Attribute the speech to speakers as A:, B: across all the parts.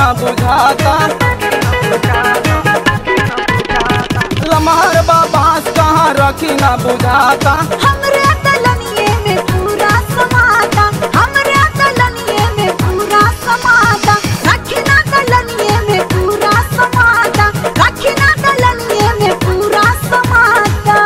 A: ना बुझाता। लमहर बाबास कहाँ रखी ना बुझाता।
B: हमरे दलनिए में पूरा समाता, हमरे दलनिए में पूरा समाता, रखी ना दलनिए में पूरा समाता, रखी ना दलनिए में पूरा समाता।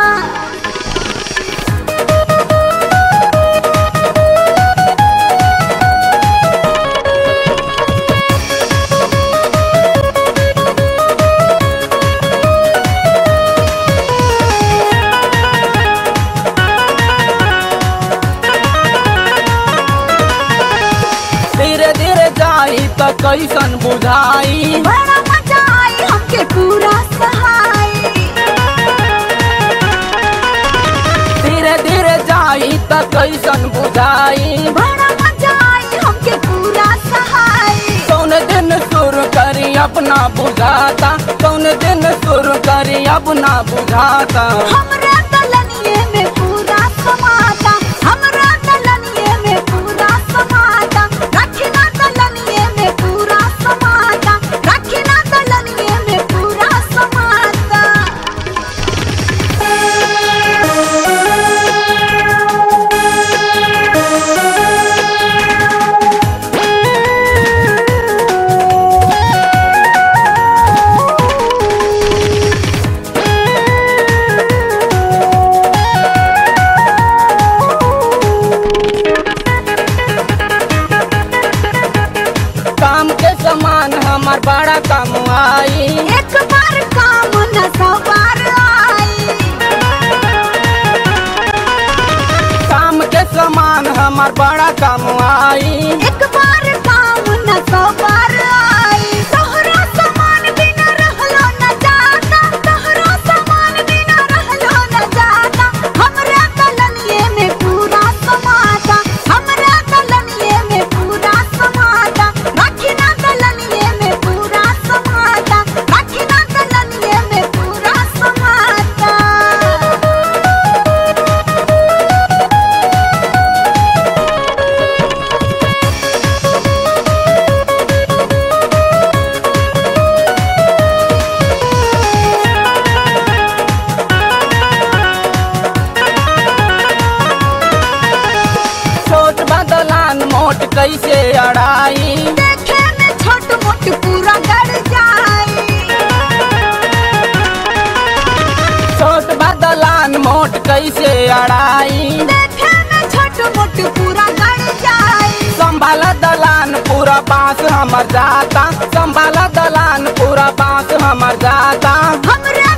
A: धीरे धीरे जाई त कैसन बुझाई।
B: बड़ा मजा आई हमके पूरा सहाय।
A: धीरे धीरे जाई त कैसन बुझाई।
B: बड़ा मजा आई हमके पूरा सहाय।
A: कौन दिन शुरू करी अपना बुझाता, कौन दिन शुरू करी अपना बुझाता।
B: हमरे दलनिए में पूरा समाता, हमरे दलनिए में पूरा समाता, रखी ना दलनिए में पूरा समाता, रखी ना दलनिए में पूरा समाता।
A: काम के समान हमार बड़ा काम आई।
B: एक बार काम न सौ बार आई।
A: काम के समान हमार बड़ा काम आई।
B: एक बार काम न सौ बार आई। तोहरा सामान बिना रहलो न जाता, तोहरा सामान बिना रहलो न जाता। हमरे दलनिए में पूरा समाता, हमरे दलनिए में पूरा समाता, रखी ना दलनिए में पूरा समाता, रखी ना दलनिए में पूरा समाता।
A: छोट बदलान मोट कैसे अड़ाई।
B: देखे में छोट मोट पूरा गड़ जाई।
A: छोट बदलान मोट कैसे अड़ाई।
B: देखे में छोट मोट पूरा गड़ जाई।
A: संभाल दलान पूरा बांस हमर जाता, संभाल दलान पूरा बांस हमर जाता।
B: हमरे